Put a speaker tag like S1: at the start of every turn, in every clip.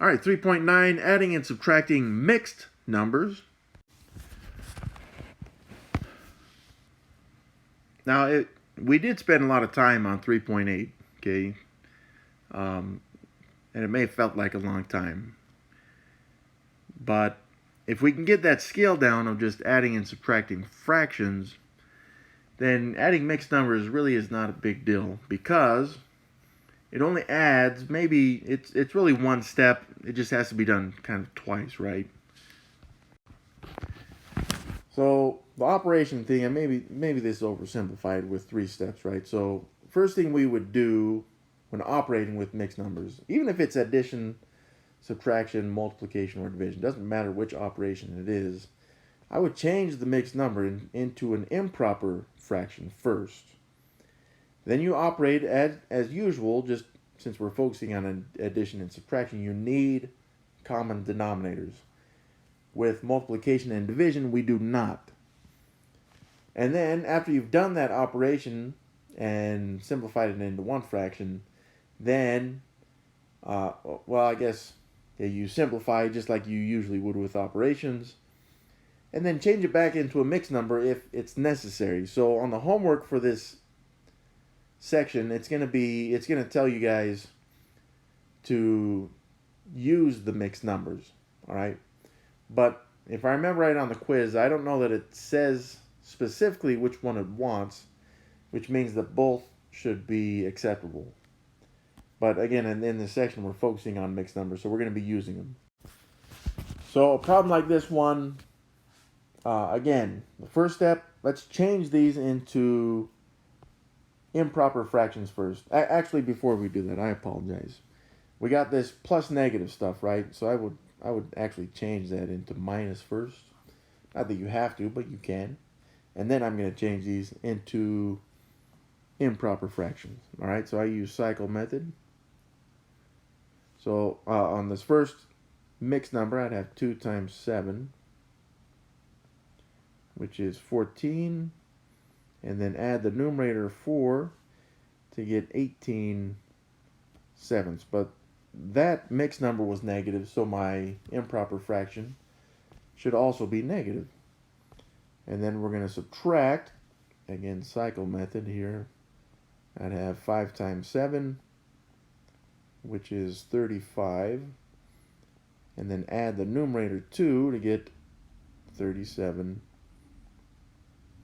S1: All right, 3.9, adding and subtracting mixed numbers. Now, we did spend a lot of time on 3.8, okay? And it may have felt like a long time. But if we can get that scale down of just adding and subtracting fractions, then adding mixed numbers really is not a big deal, because it only adds, maybe it's really one step. It just has to be done kind of twice, right? So the operation thing, and maybe this is oversimplified with 3 steps, right? So first thing we would do when operating with mixed numbers, even if it's addition, subtraction, multiplication, or division, doesn't matter which operation it is, I would change the mixed number into an improper fraction first. Then you operate as usual. Just since we're focusing on addition and subtraction, you need common denominators. With multiplication and division, we do not. And then after you've done that operation and simplified it into one fraction, then, I guess you simplify just like you usually would with operations, and then change it back into a mixed number if it's necessary. So on the homework for this section, it's going to tell you guys to use the mixed numbers, all right? But if I remember right on the quiz, I don't know that it says specifically which one it wants, which means that both should be acceptable. But again, in this section, we're focusing on mixed numbers, so we're going to be using them. So a problem like this one, again, the first step, let's change these into improper fractions first. Actually, before we do that, I apologize. We got this plus negative stuff, right? So I would actually change that into minus first. Not that you have to, but you can. And then I'm going to change these into improper fractions. All right, so I use cycle method. So on this first mixed number, I'd have 2 times 7, which is 14. And then add the numerator 4 to get 18 sevenths. But that mixed number was negative, so my improper fraction should also be negative. And then we're going to subtract, again, cycle method here. I'd have 5 times 7, which is 35. And then add the numerator 2 to get 37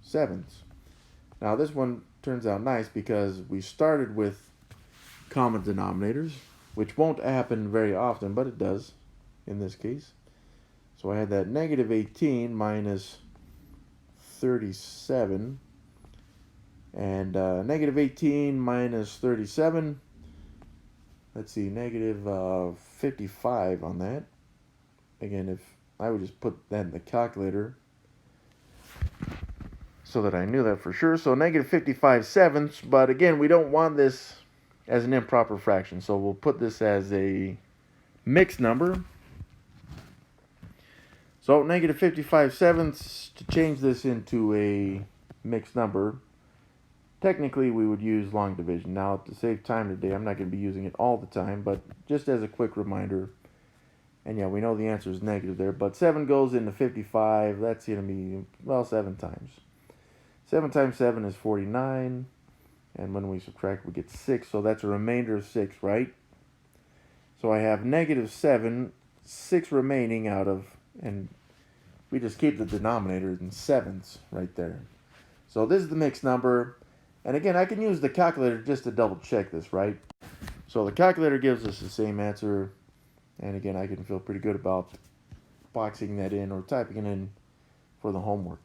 S1: sevenths. Now this one turns out nice because we started with common denominators, which won't happen very often, but it does in this case. So I had that negative 18 minus 37, and negative 18 minus 37, let's see, negative 55 on that. Again, if I would just put that in the calculator so that I knew that for sure. So negative 55 sevenths, but again, we don't want this as an improper fraction, so we'll put this as a mixed number. So negative 55 sevenths, to change this into a mixed number, technically we would use long division. Now, to save time today, I'm not going to be using it all the time, but just as a quick reminder, and yeah, we know the answer is negative there, but 7 goes into 55, that's going to be, well, 7 times. 7 times 7 is 49, and when we subtract, we get 6, so that's a remainder of 6, right? So I have negative 7, 6 remaining out of, and we just keep the denominator in sevenths right there. So this is the mixed number, and again, I can use the calculator just to double check this, right? So the calculator gives us the same answer, and again, I can feel pretty good about boxing that in or typing it in for the homework.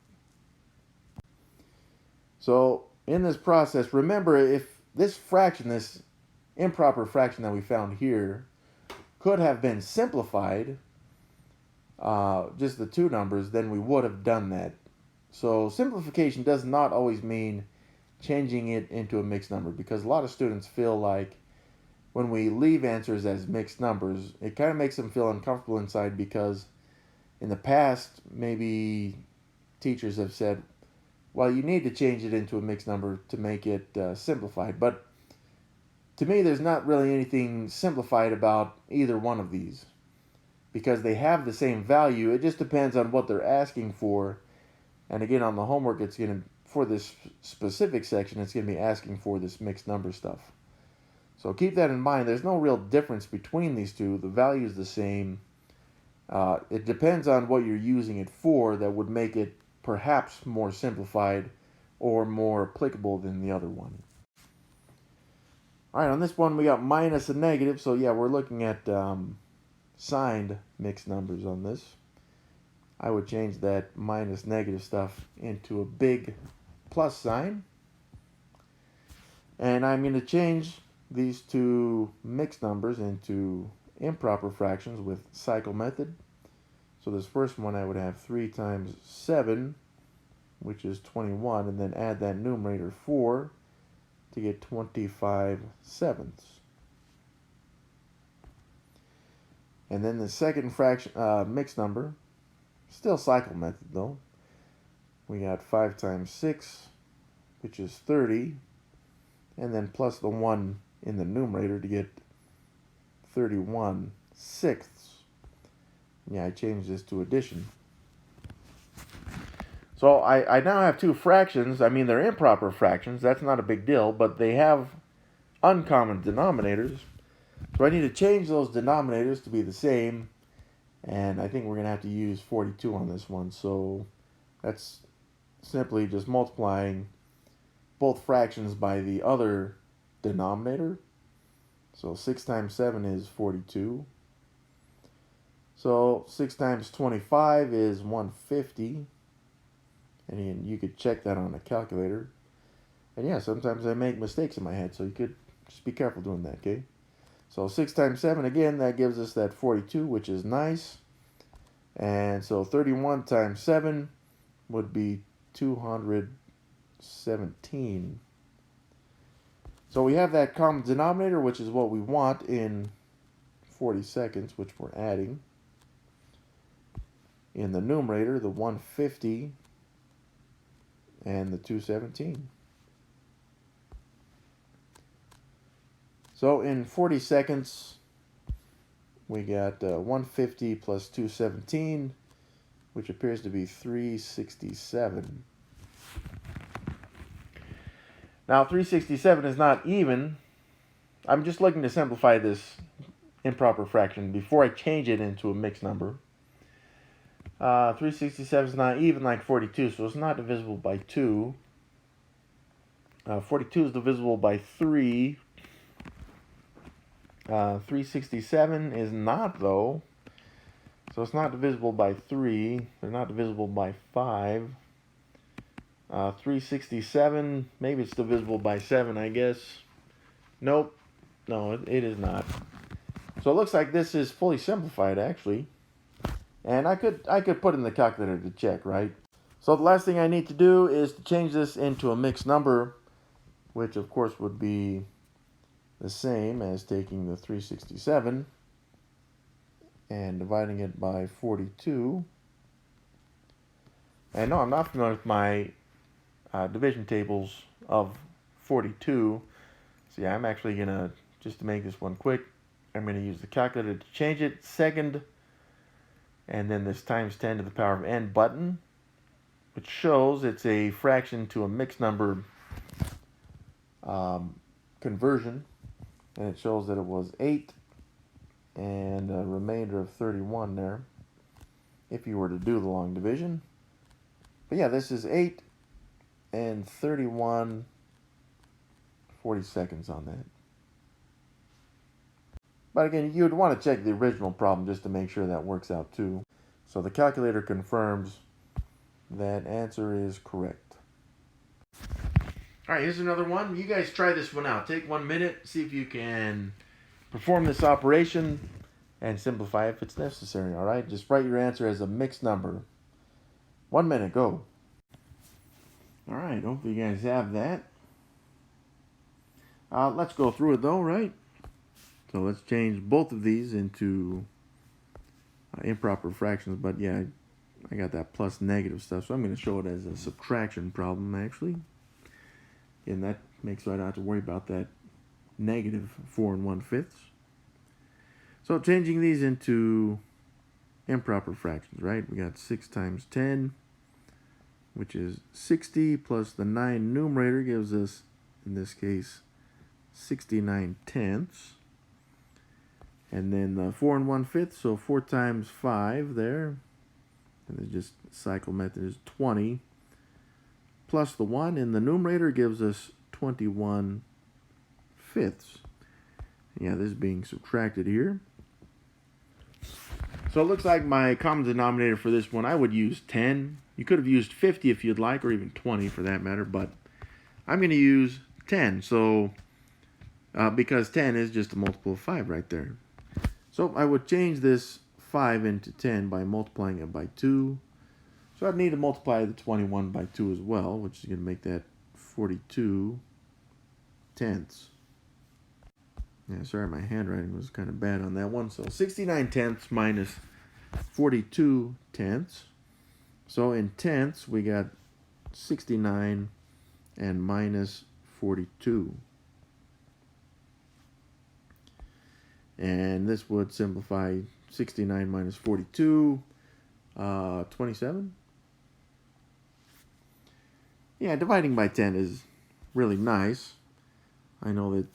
S1: So in this process, remember, if this fraction, this improper fraction that we found here, could have been simplified, just the 2 numbers, then we would have done that. So simplification does not always mean changing it into a mixed number, because a lot of students feel like when we leave answers as mixed numbers, it kind of makes them feel uncomfortable inside, because in the past, maybe teachers have said, well, you need to change it into a mixed number to make it simplified. But to me, there's not really anything simplified about either one of these. because they have the same value. It just depends on what they're asking for. And again, on the homework, it's going to, for this specific section, it's going to be asking for this mixed number stuff. So keep that in mind. There's no real difference between these two. The value is the same. It depends on what you're using it for that would make it perhaps more simplified or more applicable than the other one. All right, on this one, we got minus and negative. So yeah, we're looking at signed mixed numbers on this. I would change that minus negative stuff into a big plus sign. And I'm going to change these two mixed numbers into improper fractions with cycle method. So this first one, I would have 3 times 7, which is 21, and then add that numerator 4 to get 25 sevenths. And then the second fraction mixed number, still cycle method though. We got 5 times 6, which is 30, and then plus the 1 in the numerator to get 31 sixths. Yeah, I changed this to addition. So I now have two fractions. I mean, they're improper fractions. That's not a big deal, but they have uncommon denominators. So I need to change those denominators to be the same. And I think we're going to have to use 42 on this one. So that's simply just multiplying both fractions by the other denominator. So 6 times 7 is 42. So 6 times 25 is 150. And you could check that on a calculator. And yeah, sometimes I make mistakes in my head, so you could just be careful doing that, okay? So 6 times 7, again, that gives us that 42, which is nice. And so 31 times 7 would be 217. So we have that common denominator, which is what we want in 40 seconds, which we're adding. In the numerator, the 150 and the 217. So in 40 seconds, we got 150 plus 217, which appears to be 367. Now 367 is not even. I'm just looking to simplify this improper fraction before I change it into a mixed number. 367 is not even like 42, so it's not divisible by 2. 42 is divisible by 3. 367 is not, though. So it's not divisible by 3. They're not divisible by 5. 367, maybe it's divisible by 7, I guess. Nope. No, it is not. So it looks like this is fully simplified, actually. And I could put in the calculator to check, right? So the last thing I need to do is to change this into a mixed number, which of course would be the same as taking the 367 and dividing it by 42. And no, I'm not familiar with my division tables of 42. So yeah, I'm actually going to, just to make this one quick, I'm going to use the calculator to change it. Second, and then this times 10 to the power of n button, which shows it's a fraction to a mixed number conversion. And it shows that it was 8 and a remainder of 31 there, if you were to do the long division. But yeah, this is 8 and 31, 40 seconds on that. But again, you'd want to check the original problem just to make sure that works out too. So the calculator confirms that answer is correct. All right, here's another one. You guys try this one out. Take 1 minute, see if you can perform this operation and simplify if it's necessary, all right? Just write your answer as a mixed number. 1 minute, go. All right, hopefully you guys have that. Let's go through it though, right? So let's change both of these into improper fractions. But yeah, I got that plus negative stuff. So I'm going to show it as a subtraction problem, actually. And that makes so I don't have to worry about that negative 4 1/5. So changing these into improper fractions, right? We got 6 times 10, which is 60, plus the 9 numerator gives us, in this case, 69 tenths. And then 4 1/5, so 4 times 5 there. And it's just cycle method is 20. Plus the 1 in the numerator gives us 21 fifths. Yeah, this is being subtracted here. So it looks like my common denominator for this one, I would use 10. You could have used 50 if you'd like, or even 20 for that matter, but I'm going to use 10. So because 10 is just a multiple of 5 right there. So I would change this 5 into 10 by multiplying it by 2. So I'd need to multiply the 21 by 2 as well, which is going to make that 42 tenths. Yeah, sorry, my handwriting was kind of bad on that one. So 69 tenths minus 42 tenths. So in tenths, we got 69 and minus 42. And this would simplify 69 minus 42, 27. Yeah, dividing by 10 is really nice. I know that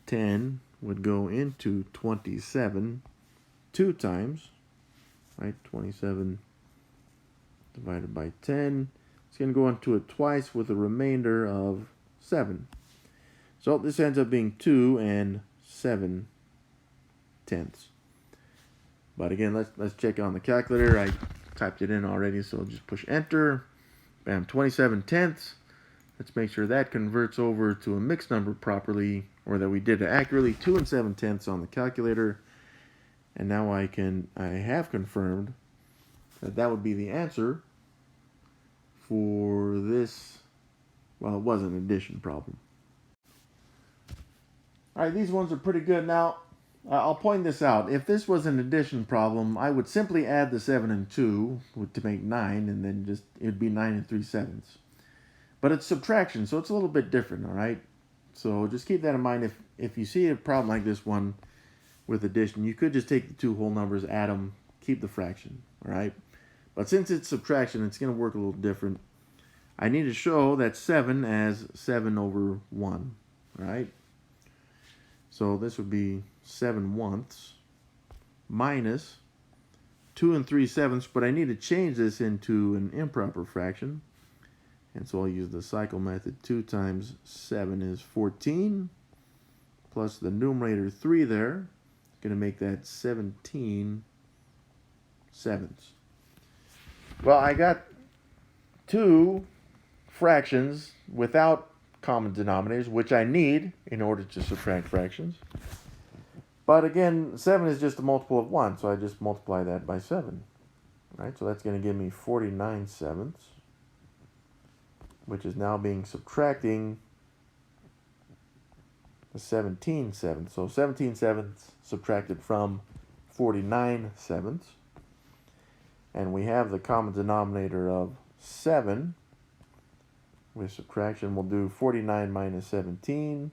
S1: 10 would go into 27 2 times, right? 27 divided by 10. It's going to go into it twice with a remainder of 7. So this ends up being 2 and 7 tenths. But again, let's check on the calculator. I typed it in already, so I'll just push enter. Bam, 27 tenths. Let's make sure that converts over to a mixed number properly, or that we did it accurately. 2 and 7 tenths on the calculator. And now I have confirmed that that would be the answer for this. Well, it was an addition problem. All right, these ones are pretty good. Now, I'll point this out. If this was an addition problem, I would simply add the 7 and 2 to make 9, and then just it'd be 9 and 3/7. But it's subtraction, so it's a little bit different, all right? So just keep that in mind. If you see a problem like this one with addition, you could just take the two whole numbers, add them, keep the fraction, all right? But since it's subtraction, it's going to work a little different. I need to show that 7 as 7 over 1, all right? So this would be 7/1 minus 2 and 3/7, but I need to change this into an improper fraction. And so I'll use the cycle method. 2 times 7 is 14, plus the numerator 3 there. Going to make that 17 sevenths. Well, I got two fractions without common denominators, which I need in order to subtract fractions. But again, 7 is just a multiple of 1, so I just multiply that by 7. Right? So that's going to give me 49 sevenths, which is now being subtracting the 17 sevenths. So 17 sevenths subtracted from 49 sevenths. And we have the common denominator of 7. With subtraction, we'll do 49 minus 17,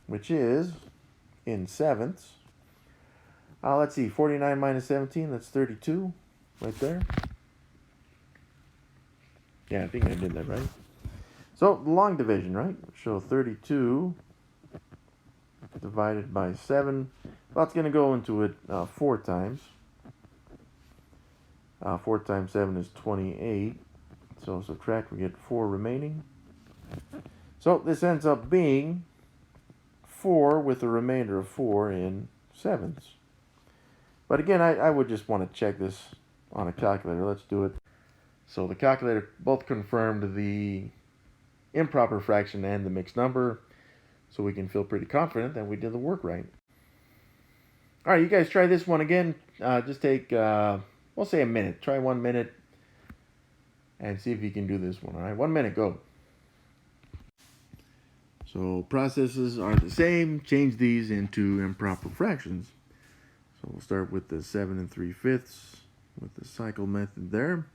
S1: which is in sevenths. Let's see, 49 minus 17, that's 32 right there. Yeah, I think I did that right. So, long division, right? So 32 divided by 7. Well, it's going to go into it 4 times. 4 times 7 is 28. So subtract, we get 4 remaining. So this ends up being 4 with a remainder of 4 in sevenths. But again, I would just want to check this on a calculator. Let's do it. So the calculator both confirmed the improper fraction and the mixed number, so we can feel pretty confident that we did the work right. All right, you guys try this one again. Just take, we'll say a minute. Try 1 minute and see if you can do this one. All right, 1 minute, go. So processes are the same. Change these into improper fractions. So we'll start with the 7 3/5 with the cycle method there.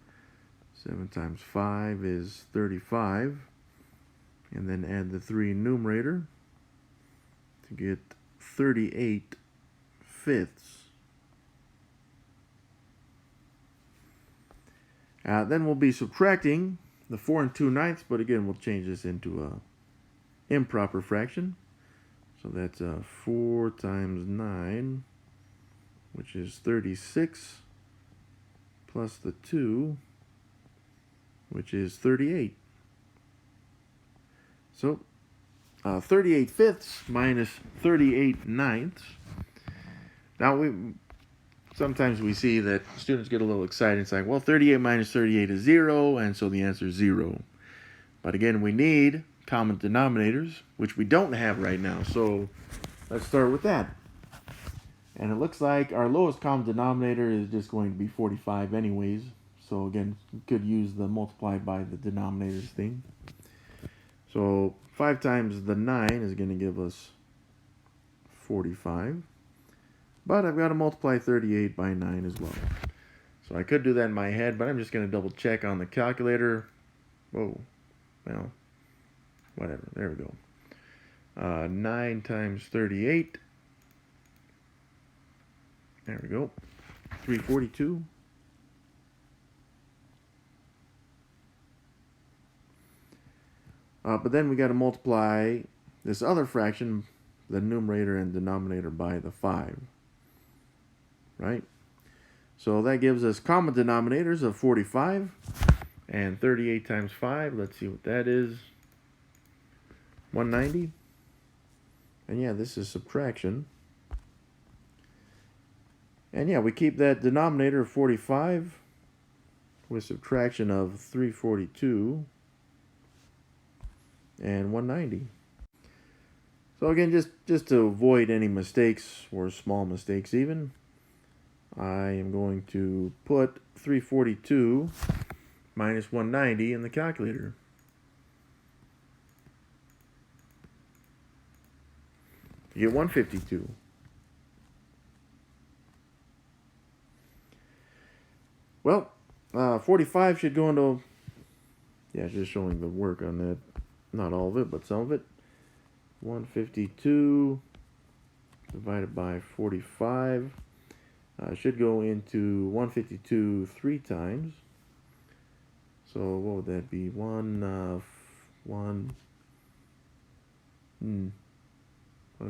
S1: 7 times 5 is 35. And then add the 3 numerator to get 38 fifths. Then we'll be subtracting the 4 2/9, but again, we'll change this into a improper fraction. So that's 4 times 9, which is 36, plus the 2, which is 38. So 38 fifths minus 38 ninths. Now, sometimes we see that students get a little excited. It's like, well, 38 minus 38 is 0, and so the answer is 0. But again, we need common denominators, which we don't have right now. So let's start with that. And it looks like our lowest common denominator is just going to be 45 anyways. So again, we could use the multiplied by the denominators thing. So 5 times the 9 is going to give us 45. But I've got to multiply 38 by 9 as well. So I could do that in my head, but I'm just going to double check on the calculator. Whoa. Well, whatever. There we go. 9 times 38. There we go. 342. But then we got to multiply this other fraction, the numerator and denominator, by the 5. Right? So that gives us common denominators of 45 and 38 times 5. Let's see what that is. 190. And yeah, this is subtraction. And yeah, we keep that denominator of 45 with subtraction of 342 and 190. So again, just to avoid any mistakes, or small mistakes even, I am going to put 342 minus 190 in the calculator. You get 152. Well, 45 should go into, yeah, just showing the work on that. Not all of it, but some of it. 152 divided by 45 should go into 152 3 times. So what would that be? What did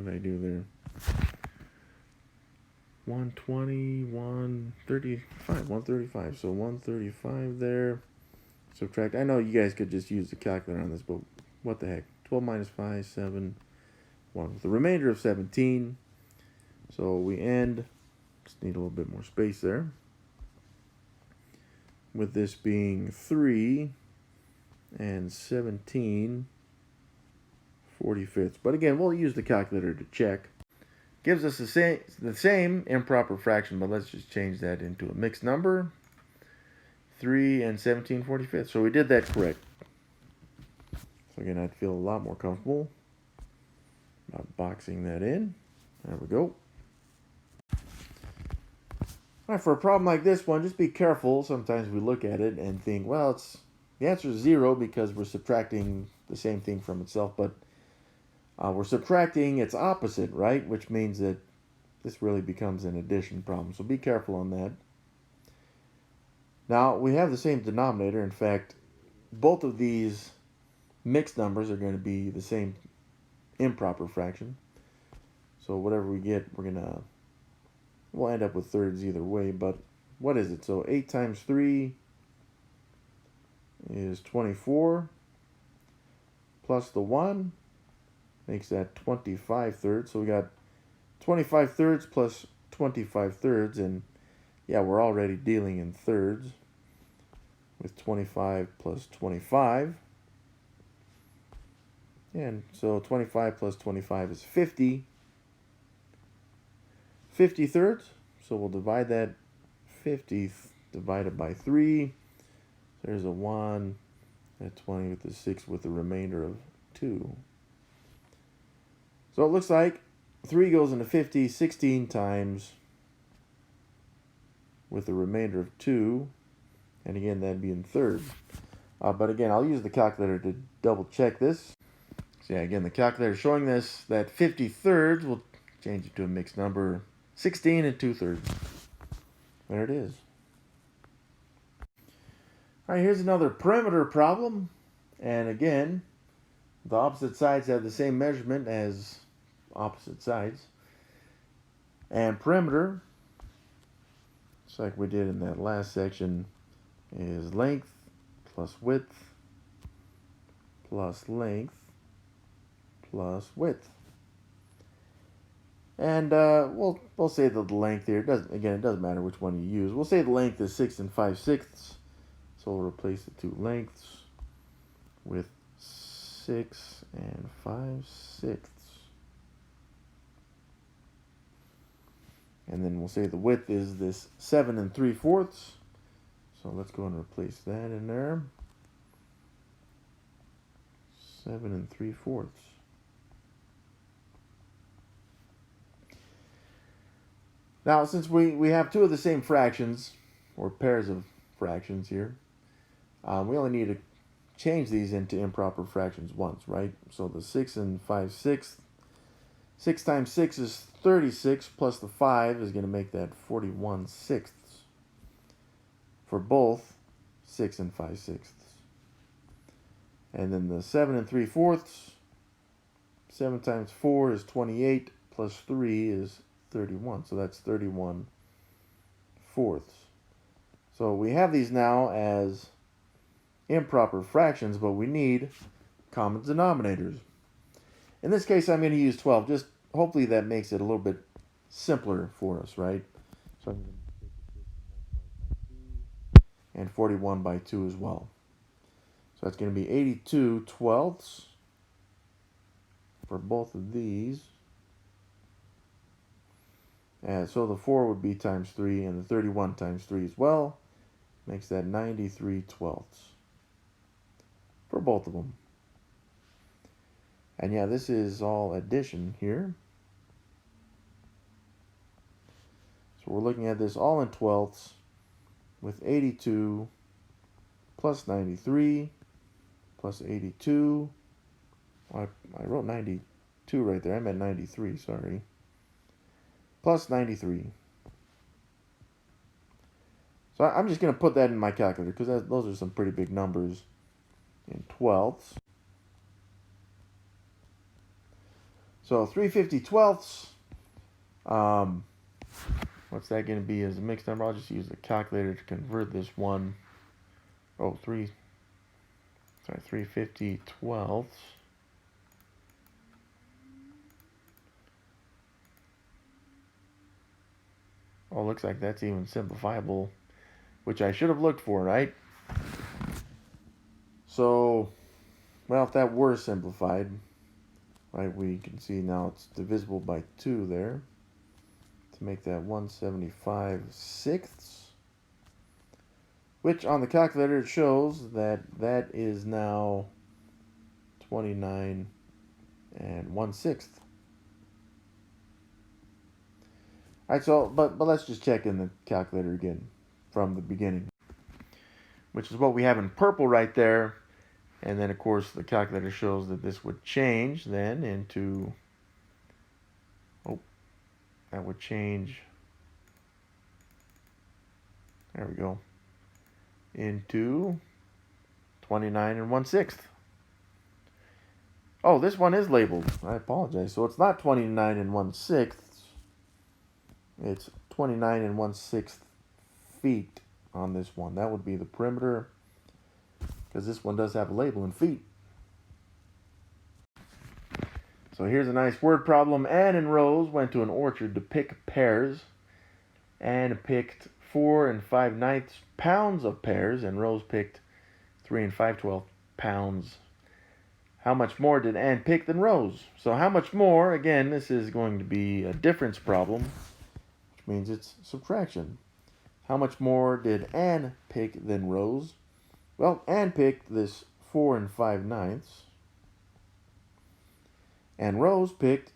S1: I do there? 120, 135. So 135 there. Subtract. I know you guys could just use the calculator on this, but what the heck? 12 minus 5, 7, 1. With the remainder of 17. So we end, just need a little bit more space there, with this being 3 and 17 45ths. But again, we'll use the calculator to check. Gives us the same improper fraction, but let's just change that into a mixed number. 3 and 17 45ths. So we did that correct. So again, I'd feel a lot more comfortable about boxing that in. There we go. All right, for a problem like this one, just be careful. Sometimes we look at it and think, well, the answer is 0 because we're subtracting the same thing from itself, but we're subtracting its opposite, right? Which means that this really becomes an addition problem. So be careful on that. Now, we have the same denominator. In fact, both of these mixed numbers are going to be the same improper fraction. So whatever we get, we'll end up with thirds either way. But what is it? So 8 times 3 is 24, plus the 1 makes that 25 thirds. So we got 25 thirds plus 25 thirds, and yeah, we're already dealing in thirds with 25 plus 25. And so 25 plus 25 is 50. 50 thirds. So we'll divide that 50 divided by 3. There's a 1, a 20 with the 6 with the remainder of 2. So it looks like 3 goes into 50 16 times with the remainder of 2. And again, that'd be in thirds. But again, I'll use the calculator to double check this. So yeah, again, the calculator showing this, that 50 thirds, we'll change it to a mixed number. 16 and 2/3. There it is. All right, here's another perimeter problem. And again, the opposite sides have the same measurement as opposite sides. And perimeter, just like we did in that last section, is length plus width plus length plus width. And we'll say that the length here, it doesn't matter which one you use. We'll say the length is 6 5/6. So we'll replace the two lengths with 6 5/6. And then we'll say the width is this 7 3/4. So let's go and replace that in there. 7 3/4. Now, since we have two of the same fractions, or pairs of fractions here, we only need to change these into improper fractions once, right? So the 6 5/6, 6 times 6 is 36, plus the 5 is going to make that 41/6 for both 6 5/6. And then the 7 3/4, 7 times 4 is 28, plus 3 is 31. So that's 31/4. So we have these now as improper fractions, but we need common denominators. In this case, I'm going to use 12. Just hopefully that makes it a little bit simpler for us, right? So I'm going to take and 41/2 as well. So that's going to be 82/12 for both of these. And so the 4 would be times 3, and the 31 times 3 as well. Makes that 93/12 for both of them. And yeah, this is all addition here. So we're looking at this all in 12ths with 82 plus 93 plus 82. I wrote 92 right there. I meant 93, sorry. Plus 93. So I'm just going to put that in my calculator because those are some pretty big numbers in 12ths. So 350/12. What's that going to be as a mixed number? I'll just use the calculator to convert this one. 350/12. Oh, looks like that's even simplifiable, which I should have looked for, right? So, well, if that were simplified, right, we can see now it's divisible by 2 there to make that 175/6, which on the calculator it shows that that is now 29 1/6. All right, so but let's just check in the calculator again from the beginning, which is what we have in purple right there. And then, of course, the calculator shows that this would change then into, that would change, there we go, into 29 1/6. Oh, this one is labeled. I apologize. So it's not 29 1/6. It's 29 1/6 feet on this one. That would be the perimeter, because this one does have a label in feet. So here's a nice word problem. Anne and Rose went to an orchard to pick pears. Anne picked 4 5/9 pounds of pears, and Rose picked 3 5/12 pounds. How much more did Anne pick than Rose? So how much more? Again, this is going to be a difference problem, which means it's subtraction. How much more did Anne pick than Rose? Well, Anne picked this 4 5/9, and Rose picked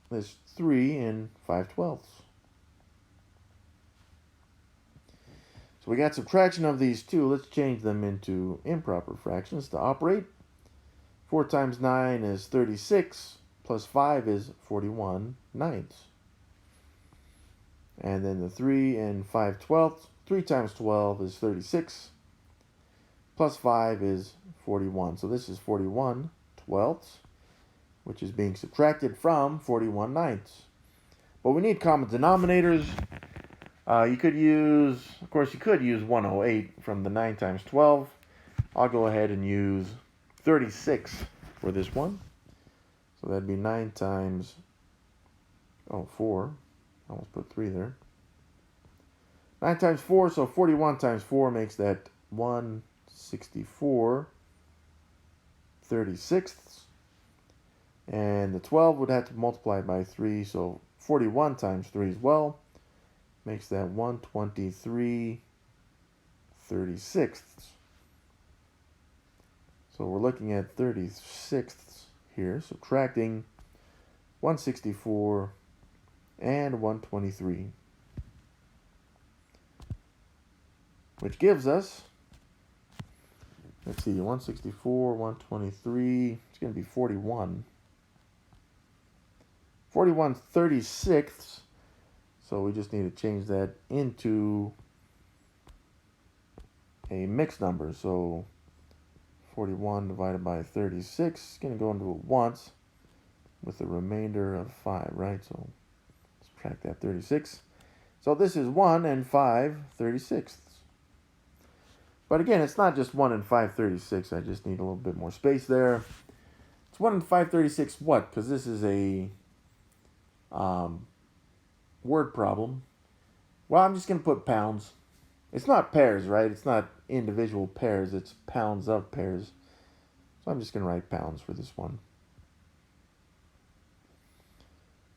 S1: this 3 5/12. So we got subtraction of these two. Let's change them into improper fractions to operate. 4 times 9 is 36, plus 5 is 41/9. And then the 3 and 5/12. 3 times 12 is 36. Plus 5 is 41. So this is 41/12, which is being subtracted from 41/9. But we need common denominators. You could use 108 from the 9 times 12. I'll go ahead and use 36 for this one. So that'd be 9 times, 4. I almost put 3 there. 9 times 4, so 41 times 4 makes that 164/36. And the 12 would have to multiply by 3, so 41 times 3 as well. Makes that 123/36. So we're looking at 36 here, subtracting 164 and 123. Which gives us, let's see, 164, 123, it's going to be 41. 41/36. So we just need to change that into a mixed number. So 41 divided by 36 is going to go into it once with a remainder of 5, right? So subtract that 36. So this is 1 and 5/36. But again, it's not just 1 and 5/36. I just need a little bit more space there. It's 1 and 5/36 what? Because this is a word problem. Well, I'm just going to put pounds. It's not pairs, right? It's not individual pairs. It's pounds of pairs. So I'm just going to write pounds for this one.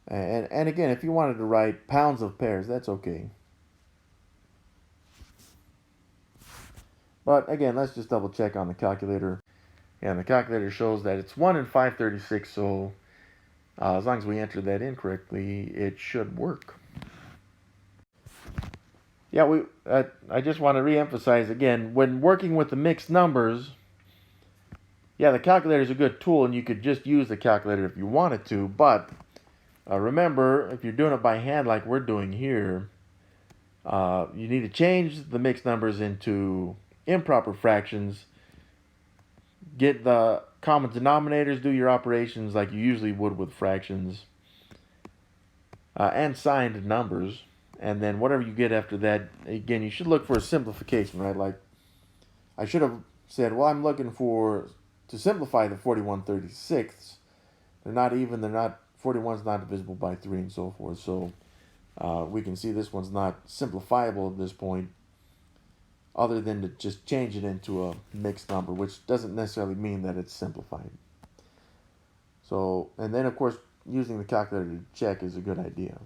S1: And again, if you wanted to write pounds of pairs, that's okay. But again, let's just double check on the calculator. And the calculator shows that it's 1 and 5/36, so as long as we enter that in correctly, it should work. Yeah, I just want to re-emphasize again, when working with the mixed numbers, yeah, the calculator is a good tool, and you could just use the calculator if you wanted to, but remember, if you're doing it by hand like we're doing here, you need to change the mixed numbers into improper fractions, get the common denominators, do your operations like you usually would with fractions, and signed numbers. And then whatever you get after that, again, you should look for a simplification, right? Like, I should have said, well, I'm looking to simplify the 41/36. They're not even, 41's not divisible by 3 and so forth. So we can see this one's not simplifiable at this point, other than to just change it into a mixed number, which doesn't necessarily mean that it's simplified. So, and then of course, using the calculator to check is a good idea.